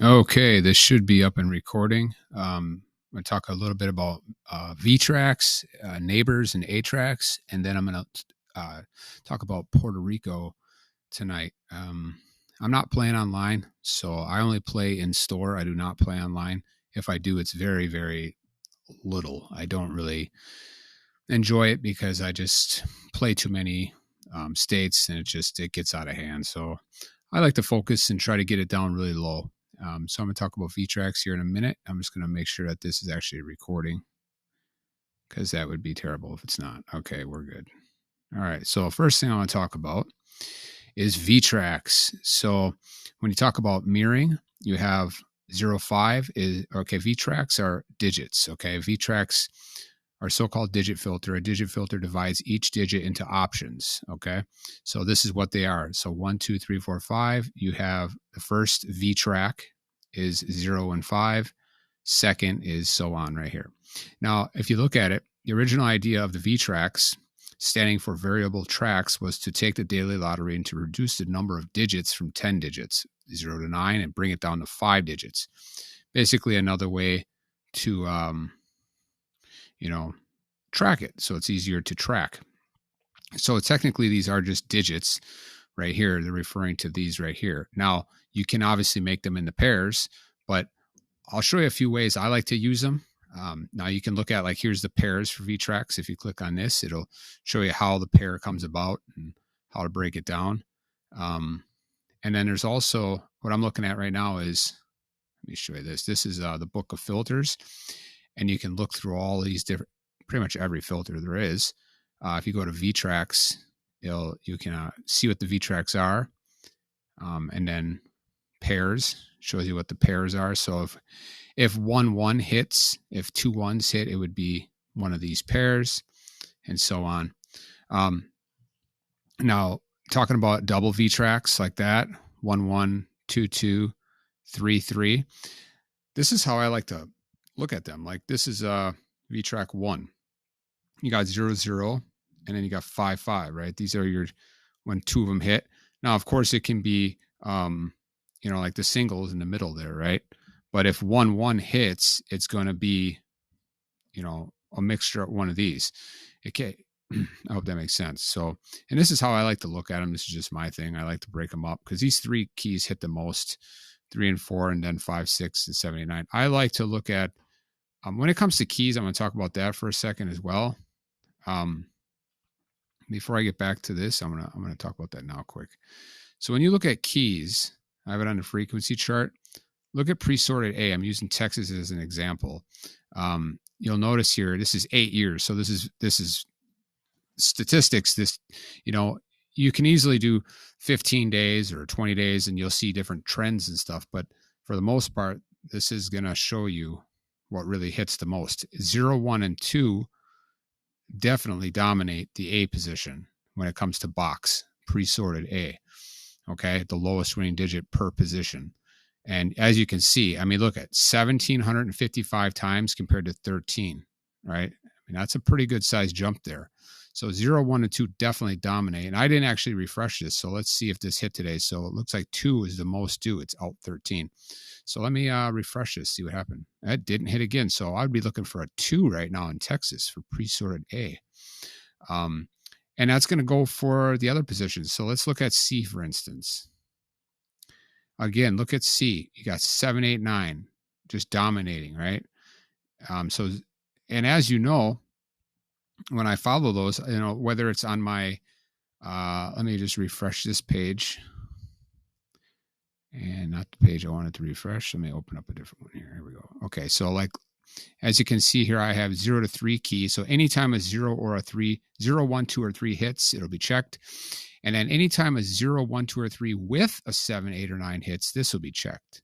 Okay, this should be up and recording. I'm going to talk a little bit about VTRACS, neighbors, and atracs, and then I'm going to talk about Puerto Rico tonight. I'm not playing online, so I only play in store. I do not play online. If I do, it's very, very little. I don't really enjoy it because I just play too many states, and it gets out of hand. So I like to focus and try to get it down really low. So I'm going to talk about VTRACS here in a minute. I'm just going to make sure that this is actually recording because that would be terrible if it's not. Okay, we're good. All right. So first thing I want to talk about is VTRACS. So when you talk about mirroring, you have 05 is okay. VTRACS are digits. Okay, VTRACS are so-called digit filter. A digit filter divides each digit into options. Okay, so this is what they are. So 1, 2, 3, 4, 5. You have the first VTRAC is 0 and 5. Second is so on right here. Now, if you look at it, the original idea of the VTRACS, standing for variable tracks, was to take the daily lottery and to reduce the number of digits from 10 digits, 0 to 9, and bring it down to 5 digits. Basically, another way to track it, so it's easier to track. So technically these are just digits right here. They're referring to these right here. Now you can obviously make them into pairs, but I'll show you a few ways I like to use them. Now you can look at, like, here's the pairs for VTRACS. If you click on this, it'll show you how the pair comes about and how to break it down. And then there's also what I'm looking at right now is, let me show you this. This is the book of filters, and you can look through all these different, pretty much every filter there is. If you go to VTRACS, you can see what the VTRACS are, and then pairs shows you what the pairs are. So if 1 hits, if 2 1s hit, it would be one of these pairs, and so on. Now talking about double VTRACS like that, 1 1, 2 2, 3 3. This is how I like to look at them. Like, this is VTRAC 1. You got 0 0, and then you got 5 5, right? These are your, when 2 of them hit. Now, of course, it can be like the singles in the middle there, right? But if 1 1 hits, it's going to be a mixture of one of these. Okay, I hope that makes sense. So, and this is how I like to look at them. This is just my thing. I like to break them up because these 3 keys hit the most, 3 and 4, and then 5, 6, and 7, 8, 9. I like to look at, when it comes to keys, I'm going to talk about that for a second as well. Before I get back to this, I'm gonna talk about that now quick. So when you look at keys, I have it on the frequency chart. Look at pre-sorted A. I'm using Texas as an example. You'll notice here, this is 8 years. So this is statistics. This, you can easily do 15 days or 20 days and you'll see different trends and stuff. But for the most part, this is going to show you what really hits the most. 0, 1, and 2 definitely dominate the A position when it comes to box, pre-sorted A. Okay, the lowest winning digit per position. And as you can see, I mean, look at 1,755 times compared to 13, right? I mean, that's a pretty good size jump there. So 0, 1, and 2 definitely dominate. And I didn't actually refresh this. So let's see if this hit today. So it looks like 2 is the most due. It's out 13. So let me refresh this, see what happened. That didn't hit again. So I'd be looking for a 2 right now in Texas for pre-sorted A. And that's going to go for the other positions. So let's look at C, for instance. Again, look at C. You got 7, 8, 9 just dominating, right? And as you know, when I follow those, whether it's on my, let me just refresh this page. And not the page I wanted to refresh. Let me open up a different one here. Here we go. Okay, so like, as you can see here, I have 0 to 3 keys. So anytime a 0 or a 3, 0, 1, 2, or 3 hits, it'll be checked. And then anytime a 0, 1, 2, or 3 with a 7, 8, or 9 hits, this will be checked.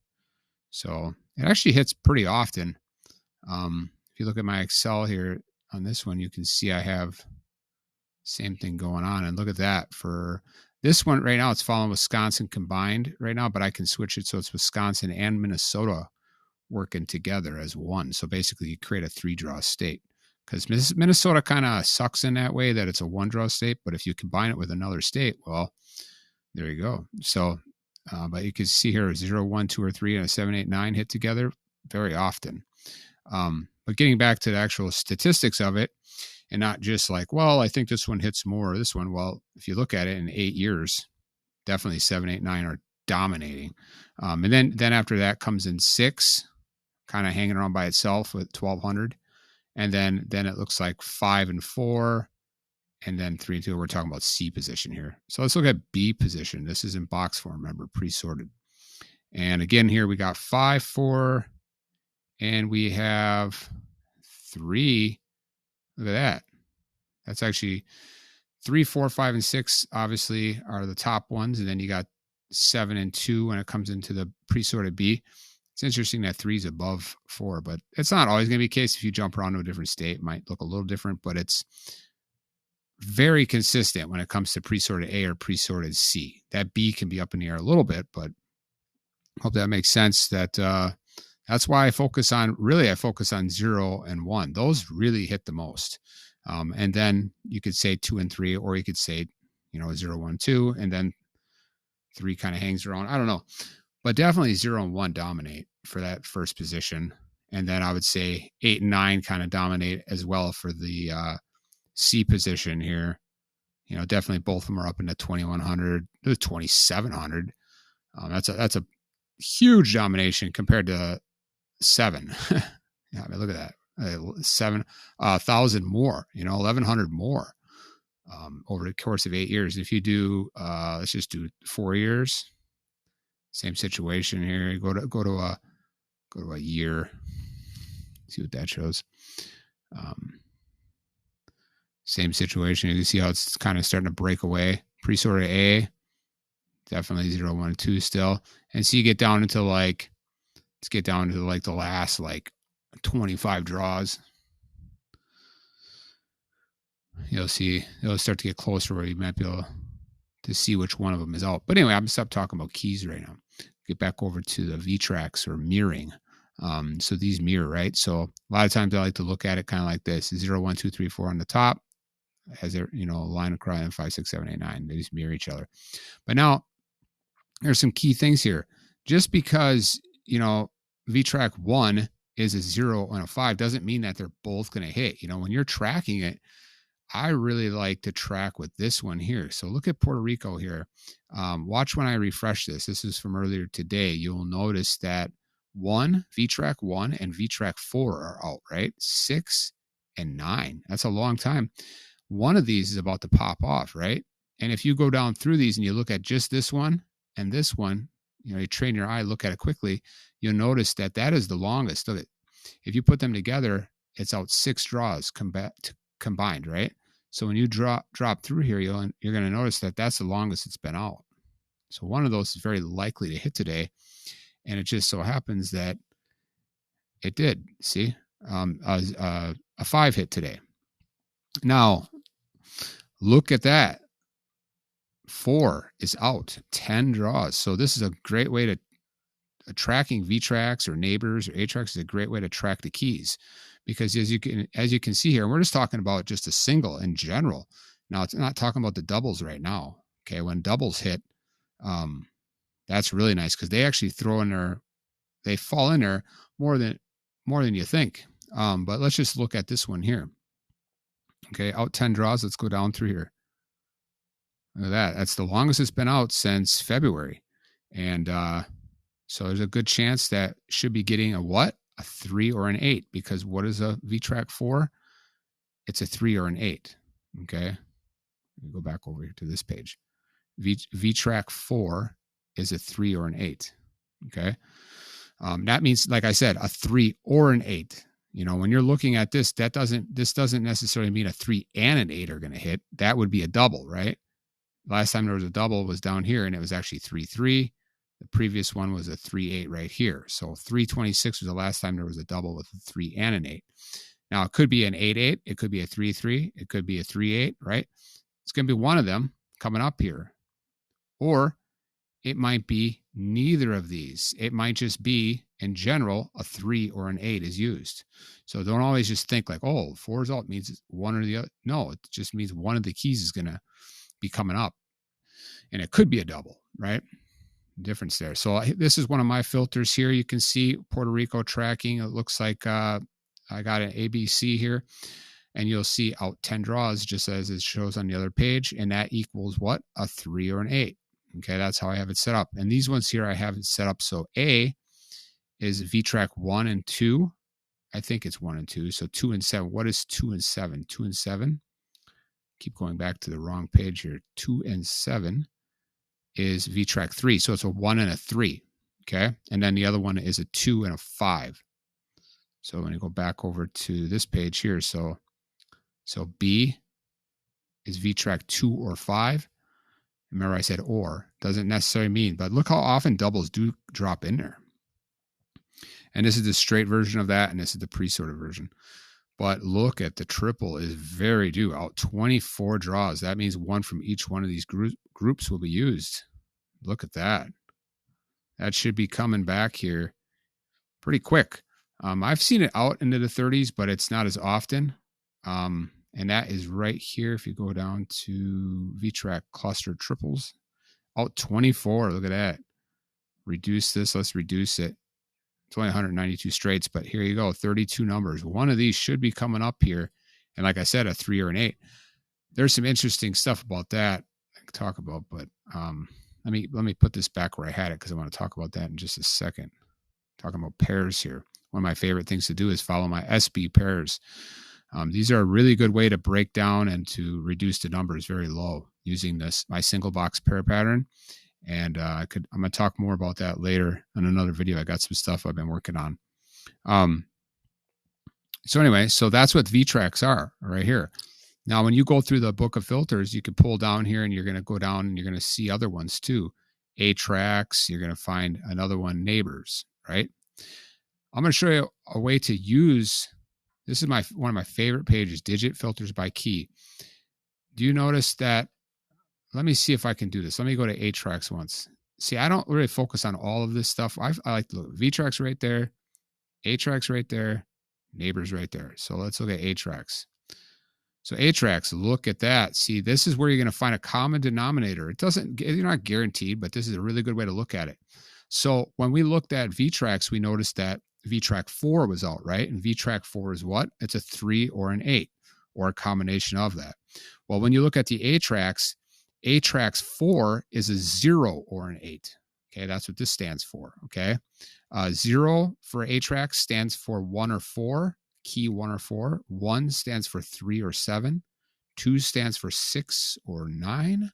So it actually hits pretty often. If you look at my Excel here on this one, you can see I have same thing going on. And look at that. For this one right now, it's following Wisconsin combined right now, but I can switch it so it's Wisconsin and Minnesota working together as one. So basically you create a 3-draw state, because Minnesota kind of sucks in that way that it's a 1-draw state. But if you combine it with another state, well, there you go. So But you can see here a 0, 1, 2, or 3 and a 7, 8, 9 hit together very often. But getting back to the actual statistics of it, and not just like, well, I think this one hits more or this one. Well, if you look at it in 8 years, definitely 7, 8, 9 are dominating. And then after that comes in 6, kind of hanging around by itself with 1200. And then it looks like 5 and 4, and then 3 and 2. We're talking about C position here. So let's look at B position. This is in box form, remember, pre-sorted. And again, here we got 5, 4, and we have 3. Look at that. That's actually 3, 4, 5, and 6 obviously are the top ones. And then you got 7 and 2 when it comes into the pre-sorted B. It's interesting that 3 is above 4, but it's not always going to be the case. If you jump around to a different state, it might look a little different, but it's very consistent when it comes to pre-sorted A or pre-sorted C. That B can be up in the air a little bit, but hope that makes sense. That's why I focus on 0 and 1. Those really hit the most. And then you could say 2 and 3, or you could say, 0, 1, 2, and then 3 kind of hangs around. I don't know. But definitely 0 and 1 dominate for that first position. And then I would say 8 and 9 kind of dominate as well for the C position here. Definitely both of them are up in the 2100 to 2700. That's a huge domination compared to 7. Yeah, I mean, look at that. 7,000 more, 1,100 more over the course of 8 years. If you do, let's just do 4 years. Same situation here. Go to a year. See what that shows. Same situation. You can see how it's kind of starting to break away. Pre-sorted A, definitely 0, 1, 2 still. And so you get down into let's get down to the last 25 draws. You'll see it'll start to get closer where you might be able to see which one of them is out. But anyway, I'm going to stop talking about keys right now. Get back over to the VTRACS or mirroring. So these mirror, right? So a lot of times I like to look at it kind of like this: 0, 1, 2, 3, 4 on the top, as a line across, and 5, 6, 7, 8, 9. They just mirror each other. But now there's some key things here. Just because VTRAC 1 is a 0 and a 5 doesn't mean that they're both going to hit. When you're tracking it, I really like to track with this one here. So look at Puerto Rico here. Watch when I refresh this. This is from earlier today. You'll notice that VTRAC 1 and VTRAC 4 are out, right? 6 and 9. That's a long time. One of these is about to pop off, right? And if you go down through these and you look at just this one and this one, you train your eye, look at it quickly, you'll notice that is the longest. Look at, if you put them together, it's out 6 draws combined, right? So when you drop through here, you're going to notice that that's the longest it's been out. So one of those is very likely to hit today, and it just so happens that it did. See, a 5 hit today. Now, look at that. 4 is out, 10 draws. So this is a great way to tracking VTRACS or neighbors or atracs is a great way to track the keys, because as you can see here, we're just talking about just a single in general. Now, it's not talking about the doubles right now. Okay, when doubles hit, that's really nice because they actually they fall in there more than you think. But let's just look at this one here. Okay, out 10 draws. Let's go down through here. Look at that. That's the longest it's been out since February. And so there's a good chance that should be getting a 3 or an 8, because what is a VTRAC 4? It's a 3 or an 8. Okay. Let me go back over here to this page. VTRAC 4 is a 3 or an 8. Okay. That means, like I said, a 3 or an 8. When you're looking at this, this doesn't necessarily mean a 3 and an 8 are going to hit. That would be a double, right? Last time there was a double was down here, and it was actually 3-3. The previous one was a 3-8 right here. So 326 was the last time there was a double with a 3 and an 8. Now, it could be an 8-8. It could be a 3-3. It could be a 3-8, right? It's going to be one of them coming up here. Or it might be neither of these. It might just be, in general, a 3 or an 8 is used. So don't always just think like, 4 is out means it's one or the other. No, it just means one of the keys is going to be coming up. And it could be a double, right? difference there. So this is one of my filters here. You can see Puerto Rico tracking. It looks like I got an ABC here, and you'll see out 10 draws just as it shows on the other page, and that equals what? A 3 or an 8. Okay, that's how I have it set up. And these ones here I have it set up so A is VTRAC 1 and 2. I think it's 1 and 2. So 2 and 7. What is 2 and 7? 2 and 7. Keep going back to the wrong page here. 2 and 7 is VTRAC 3. So it's a 1 and a 3. Okay. And then the other one is a 2 and a 5. So when you go back over to this page here, so B is VTRAC 2 or 5. Remember I said or. Doesn't necessarily mean, but look how often doubles do drop in there. And this is the straight version of that, and this is the pre-sorted version. But look at the triple is very due. Out 24 draws. That means one from each one of these groups will be used. Look at that. That should be coming back here pretty quick. I've seen it out into the 30s, but it's not as often. And that is right here. If you go down to VTRAC cluster triples, out 24. Look at that. Reduce this. Let's reduce it. It's only 192 straights, but here you go, 32 numbers. One of these should be coming up here. And like I said, a 3 or an 8. There's some interesting stuff about that I can talk about, but let me put this back where I had it because I want to talk about that in just a second. Talking about pairs here. One of my favorite things to do is follow my SB pairs. These are a really good way to break down and to reduce the numbers very low using my single box pair pattern. And I'm going to talk more about that later in another video. I got some stuff I've been working on. So anyway, so that's what VTRACs are right here. Now, when you go through the book of filters, you can pull down here and you're going to go down and you're going to see other ones too. atracs, you're going to find another one, neighbors, right? I'm going to show you a way to use, this is one of my favorite pages, digit filters by key. Do you notice that? Let me see if I can do this. Let me go to atracs once. See, I don't really focus on all of this stuff. I like to look. VTRACs right there, atracs right there, neighbors right there. So let's look at atracs. So atracs, look at that. See, this is where you're going to find a common denominator. You're not guaranteed, but this is a really good way to look at it. So when we looked at VTRACs, we noticed that VTRAC 4 was out, right? And VTRAC 4 is what? It's a 3 or an 8 or a combination of that. Well, when you look at the atracs 4 is a 0 or an 8. Okay, that's what this stands for. Okay, 0 for atracs stands for 1 or 4, key 1 or 4. 1 stands for 3 or 7. 2 stands for 6 or 9.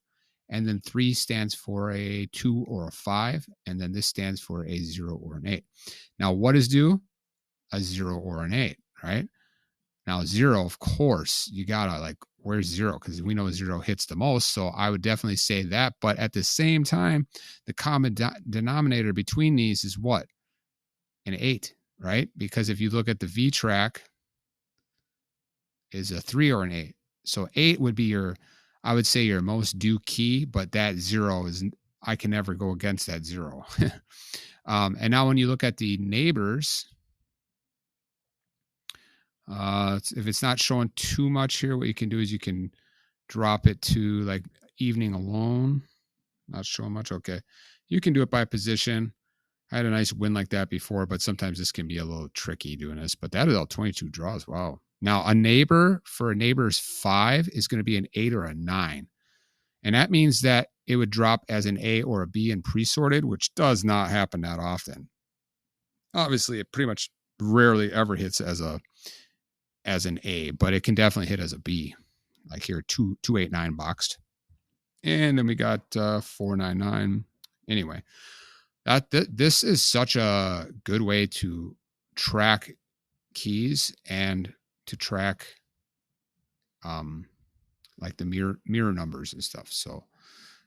And then 3 stands for a 2 or a 5. And then this stands for a 0 or an 8. Now, what is due? A 0 or an 8, right? Now, 0, of course, you gotta where's 0? Because we know 0 hits the most. So I would definitely say that. But at the same time, the common denominator between these is what? An 8, right? Because if you look at the VTRAC, is a 3 or an 8. So 8 would be I would say your most due key, but that 0 is, I can never go against that 0. And now when you look at the neighbors, if it's not showing too much here, what you can do is you can drop it to like evening alone. Not showing much. Okay. You can do it by position. I had a nice win like that before, but sometimes this can be a little tricky doing this, but that is all 22 draws. Wow. Now a neighbor for a neighbor's 5 is going to be an 8 or a 9. And that means that it would drop as an A or a B in pre-sorted, which does not happen that often. Obviously, it pretty much rarely ever hits as an A, but it can definitely hit as a B. Like here, 289 boxed. And then we got 499. Anyway, this is such a good way to track keys and to track like the mirror numbers and stuff. So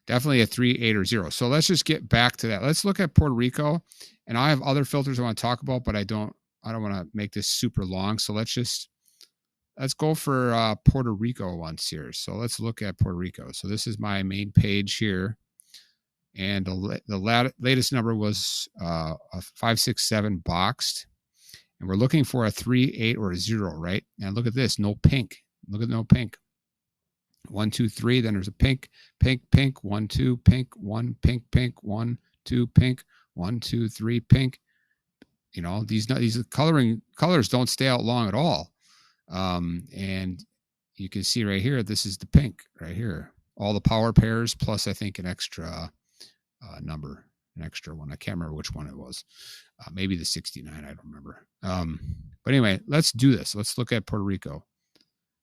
definitely a 3, 8, or 0. So let's just get back to that. Let's look at Puerto Rico. And I have other filters I want to talk about, but I don't want to make this super long. So let's go for Puerto Rico once here. So let's look at Puerto Rico. So this is my main page here. And the latest number was a 567 boxed. And we're looking for a 3, 8, or a 0, right? And look at this, no pink. Look at no pink. 1, 2, 3. Then there's a pink, pink, pink. 1, 2, pink. 1, pink, pink. 1, 2, pink, 1, 2, 3, pink. You know, these colors don't stay out long at all. And you can see right here, this is the pink right here. All the power pairs plus I think an extra number, an extra one. I can't remember which one it was. Maybe the 69. I don't remember. But anyway, let's do this. Let's look at Puerto Rico.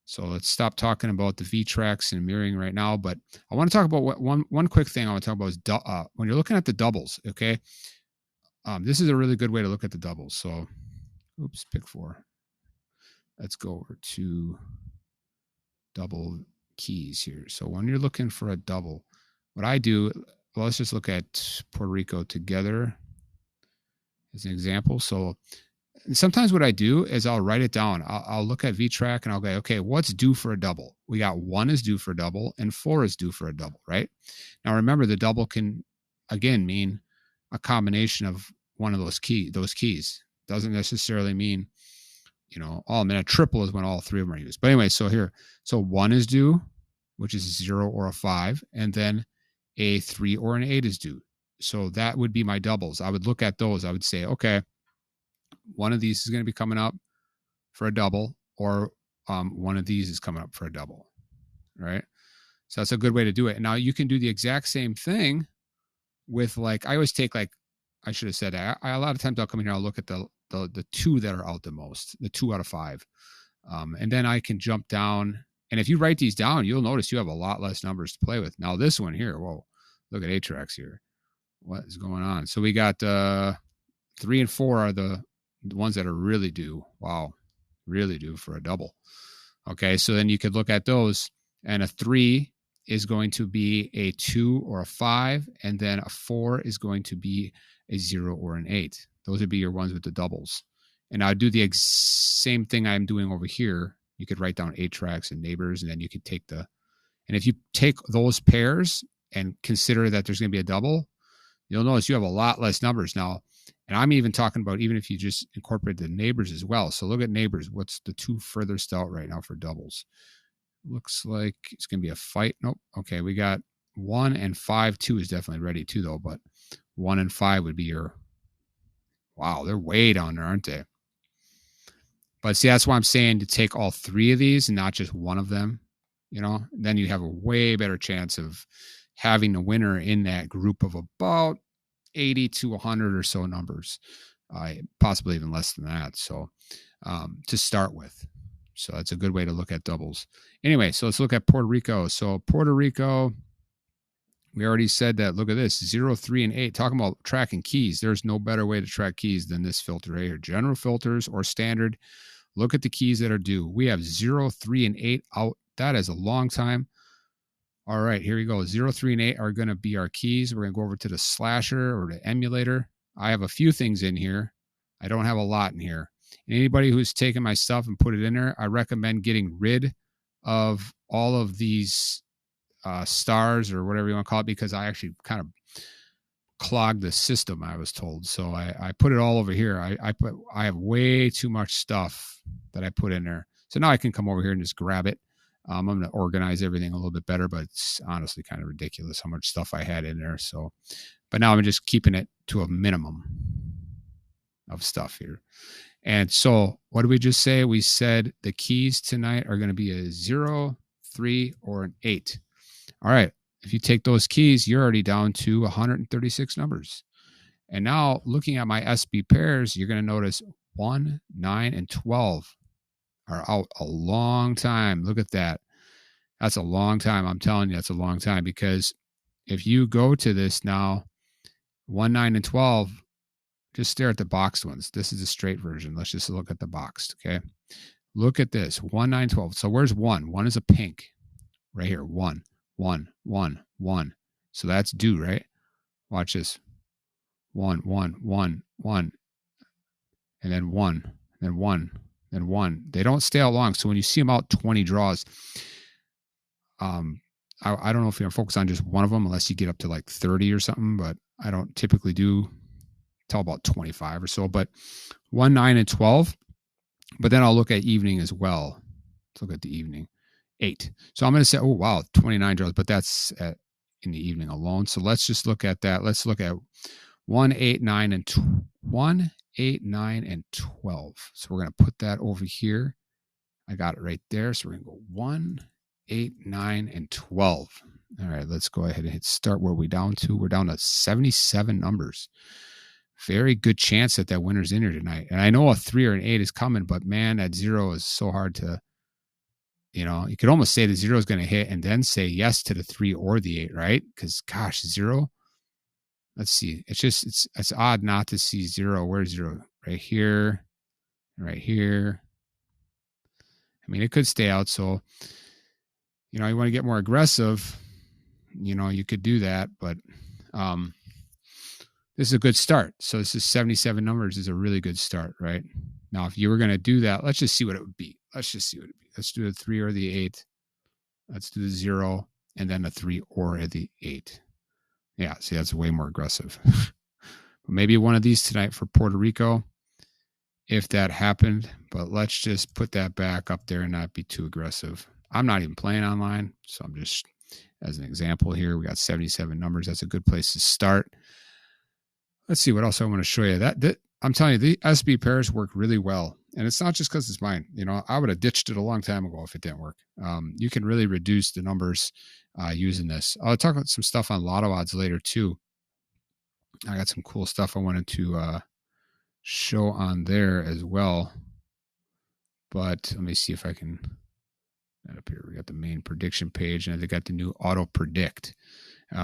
So let's stop talking about the VTRACS and mirroring right now. But I want to talk about one quick thing I want to talk about is when you're looking at the doubles, okay? This is a really good way to look at the doubles. So, oops, pick 4. Let's go over to double keys here. So when you're looking for a double, what I do, well, let's just look at Puerto Rico together as an example. So sometimes what I do is I'll write it down. I'll look at VTRAC and I'll go, okay, what's due for a double? We got 1 is due for a double and 4 is due for a double, right? Now remember, the double can again mean a combination of one of those keys. Doesn't necessarily mean, you know, a triple is when all 3 of them are used. But anyway, so 1 is due, which is 0 or a 5, and then a 3 or an 8 is due. So that would be my doubles. I would look at those. I would say, okay, one of these is going to be coming up for a double, or one of these is coming up for a double, right? So that's a good way to do it. And now you can do the exact same thing with, like, I always take, like, I should have said, a lot of times I'll come in here, I'll look at the 2 that are out the most, the 2 out of 5. And then I can jump down. And if you write these down, you'll notice you have a lot less numbers to play with. Now this one here, whoa, look at atracs here. What is going on? So we got 3 and 4 are the ones that are really due. Wow, really due for a double. Okay, so then you could look at those, and a 3 is going to be a 2 or a 5, and then a 4 is going to be a 0 or an 8. Those would be your ones with the doubles. And I'd do the same thing I'm doing over here. You could write down atracs and neighbors, and then you could take and if you take those pairs and consider that there's going to be a double, you'll notice you have a lot less numbers now. And I'm even talking about even if you just incorporate the neighbors as well. So look at neighbors. What's the 2 furthest out right now for doubles? Looks like it's going to be a fight. Nope. Okay, we got 1 and 5. 2 is definitely ready too, though. But 1 and 5 would be your... Wow, they're way down there, aren't they? But see, that's why I'm saying to take all 3 of these and not just one of them. You know, then you have a way better chance of having a winner in that group of about 80 to 100 or so numbers, possibly even less than that. So to start with. So that's a good way to look at doubles. Anyway, so let's look at Puerto Rico. So Puerto Rico, we already said that. Look at this, 0, 3, and 8. Talking about tracking keys. There's no better way to track keys than this filter right here. General filters or standard. Look at the keys that are due. We have 0, 3, and 8 out. That is a long time. All right, here we go. 0, 3, and 8 are going to be our keys. We're going to go over to the slasher or the emulator. I have a few things in here. I don't have a lot in here. And anybody who's taken my stuff and put it in there, I recommend getting rid of all of these stars or whatever you want to call it, because I actually kind of clogged the system, I was told. So I put it all over here. I have way too much stuff that I put in there. So now I can come over here and just grab it. I'm going to organize everything a little bit better, but it's honestly kind of ridiculous how much stuff I had in there. So, but now I'm just keeping it to a minimum of stuff here. And so what did we just say? We said the keys tonight are going to be a 0, 3, or an 8. All right. If you take those keys, you're already down to 136 numbers. And now looking at my SB pairs, you're going to notice 1, 9, and 12 are out a long time. Look at that. That's a long time. I'm telling you, that's a long time, because if you go to this now, 1, 9, and 12, just stare at the boxed ones. This is the straight version. Let's just look at the boxed. Okay. Look at this. 1, 9, 12. So where's 1? 1 is a pink right here. 1, 1, 1, 1. So that's due, right? Watch this. 1, 1, 1, 1. And then 1, then 1, then 1. They don't stay out long. So when you see them out 20 draws, I don't know if you're focused on just one of them unless you get up to like 30 or something, but I don't typically do till about 25 or so. But 1, 9, and 12. But then I'll look at evening as well. Let's look at the evening. 8. So I'm going to say, oh, wow, 29 draws, but that's at in the evening alone. So let's just look at that. Let's look at 1, 8, 9, and 1, 8, 9, and 12. So we're going to put that over here. I got it right there. So we're going to go 1, 8, 9, and 12. All right, let's go ahead and hit start. Where are we down to? We're down to 77 numbers. Very good chance that that winner's in here tonight. And I know a 3 or an 8 is coming, but man, that 0 is so hard to, you could almost say the 0 is going to hit and then say yes to the 3 or the 8, right? Because gosh, 0. Let's see. It's odd not to see 0. Where's 0? Right here, right here. I mean, it could stay out. So, you want to get more aggressive, you could do that, but this is a good start. So this is 77 numbers is a really good start, right? Now, if you were going to do that, let's just see what it would be. Let's do the 3 or the 8. Let's do the 0 and then the 3 or the 8. Yeah, see, that's way more aggressive. But maybe one of these tonight for Puerto Rico, if that happened. But let's just put that back up there and not be too aggressive. I'm not even playing online, so I'm just, as an example here, we got 77 numbers. That's a good place to start. Let's see what else I want to show you. That I'm telling you, the SB pairs work really well. And it's not just because it's mine. I would have ditched it a long time ago if it didn't work. You can really reduce the numbers using this. I'll talk about some stuff on lotto odds later too. I got some cool stuff I wanted to show on there as well. But let me see if I can. Up here, we got the main prediction page, and they got the new auto predict. But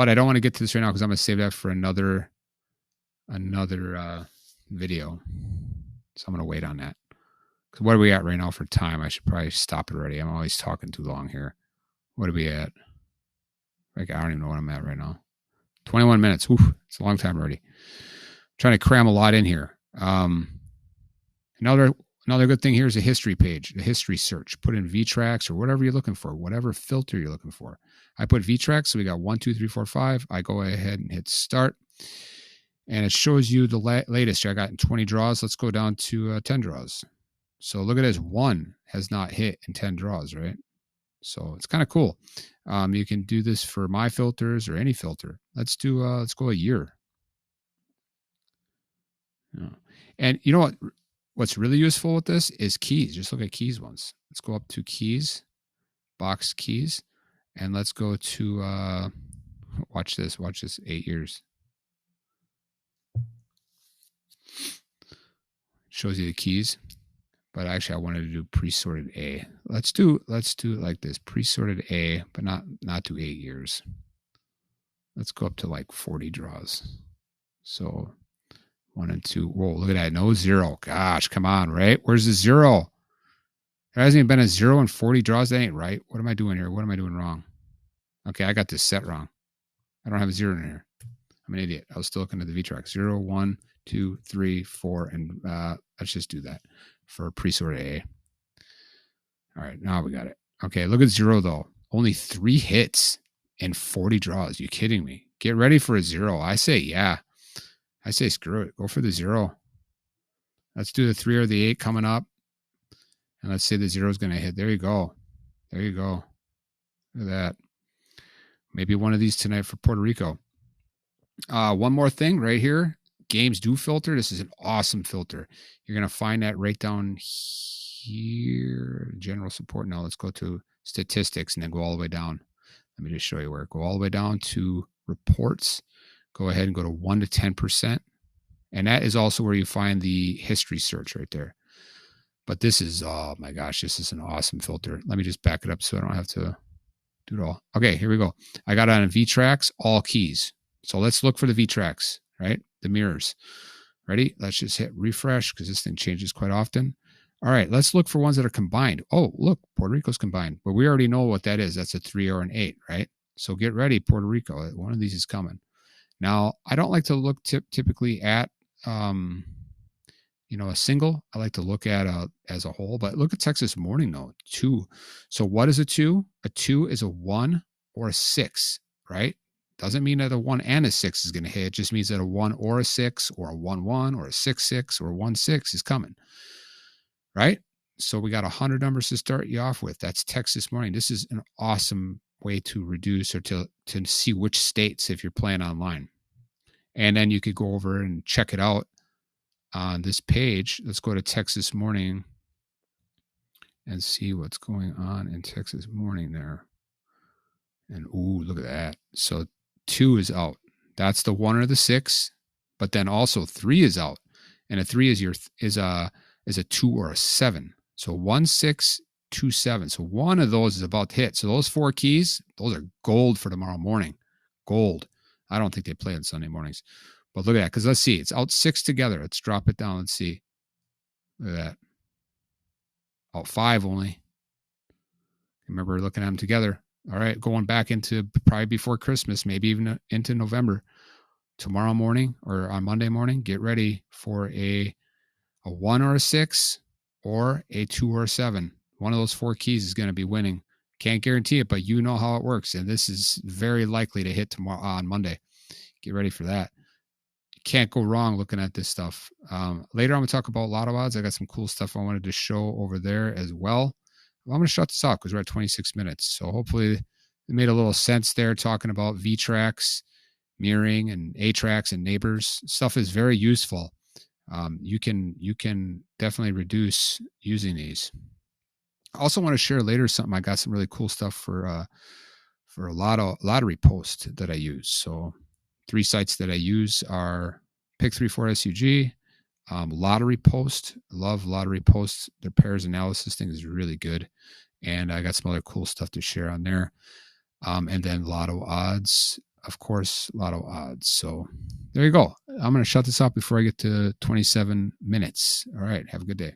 I don't want to get to this right now because I'm going to save that for another video. So I'm going to wait on that. Because what are we at right now for time? I should probably stop it already. I'm always talking too long here. What are we at? Like, I don't even know what I'm at right now. 21 minutes. Oof, it's a long time already. I'm trying to cram a lot in here. Another good thing here is a history page, a history search. Put in VTRACS or whatever you're looking for, whatever filter you're looking for. I put VTRACS, so we got 1, 2, 3, 4, 5. I go ahead and hit start. And it shows you the latest. I got in 20 draws. Let's go down to 10 draws. So look at this. 1 has not hit in 10 draws, right? So it's kind of cool. You can do this for my filters or any filter. Let's go a year. And you know what? What's really useful with this is keys. Just look at keys once. Let's go up to keys, box keys, and let's go to, watch this, 8 years. Shows you the keys, but actually I wanted to do pre-sorted A. Let's do it like this, pre-sorted A, but not do 8 years. Let's go up to like 40 draws. So 1 and 2. Whoa, look at that. No 0. Gosh, come on, right? Where's the 0? There hasn't even been a 0 in 40 draws. That ain't right. What am I doing here? What am I doing wrong? Okay, I got this set wrong. I don't have a 0 in here. I'm an idiot. I was still looking at the VTRACS. 0, 1, 2, 3, 4, and let's just do that for pre-sorted A. All right, now we got it. Okay, look at 0 though. Only 3 hits in 40 draws. You kidding me? Get ready for a 0. I say yeah. I say screw it. Go for the 0. Let's do the 3 or the 8 coming up. And let's say the 0 is going to hit. There you go. There you go. Look at that. Maybe one of these tonight for Puerto Rico. One more thing right here. Games do filter. This is an awesome filter. You're going to find that right down here. General support. Now let's go to statistics and then go all the way down. Let me just show you where. Go all the way down to reports. Go ahead and go to 1 to 10%. And that is also where you find the history search right there. But this is, oh my gosh, this is an awesome filter. Let me just back it up so I don't have to do it all. Okay, here we go. I got on VTRACS, all keys. So let's look for the VTRACS, right? The mirrors. Ready? Let's just hit refresh because this thing changes quite often. All right, let's look for ones that are combined. Oh, look, Puerto Rico's combined. But we already know what that is. That's a 3 or an 8, right? So get ready, Puerto Rico. One of these is coming. Now, I don't like to look typically at, a single. I like to look at as a whole. But look at Texas Morning, though. 2. So what is a 2? A 2 is a 1 or a 6, right? Doesn't mean that a 1 and a 6 is going to hit. It just means that a 1 or a 6 or a 1-1 or a 6-6 or a 1-6 is coming, right? So we got 100 numbers to start you off with. That's Texas Morning. This is an awesome way to reduce or to see which states if you're playing online. And then you could go over and check it out on this page. Let's go to Texas Morning and see what's going on in Texas Morning there. And ooh, look at that. So 2 is out. That's the 1 or the 6, but then also 3 is out. And a 3 is a 2 or a 7. So 1, 6, 2, 7. So one of those is about to hit. So those 4 keys, those are gold for tomorrow morning. Gold. I don't think they play on Sunday mornings. But look at that, because let's see. It's out 6 together. Let's drop it down and see. Look at that. Out 5 only. Remember looking at them together. All right, going back into probably before Christmas, maybe even into November. Tomorrow morning or on Monday morning, get ready for a 1 or a 6 or a 2 or a 7. One of those 4 keys is going to be winning. Can't guarantee it, but you know how it works. And this is very likely to hit tomorrow on Monday. Get ready for that. Can't go wrong looking at this stuff. Later, I'm going to talk about Lotto odds. I got some cool stuff I wanted to show over there as well. I'm going to shut this off because we're at 26 minutes. So hopefully it made a little sense there talking about VTRACS, mirroring, and atracs and neighbors. Stuff is very useful. You can definitely reduce using these. I also want to share later something. I got some really cool stuff for a lottery post that I use. So 3 sites that I use are Pick34SUG, Lottery Post. Love Lottery Post. Their pairs analysis thing is really good. And I got some other cool stuff to share on there. And then Lotto odds, of course, Lotto odds. So there you go. I'm going to shut this off before I get to 27 minutes. All right. Have a good day.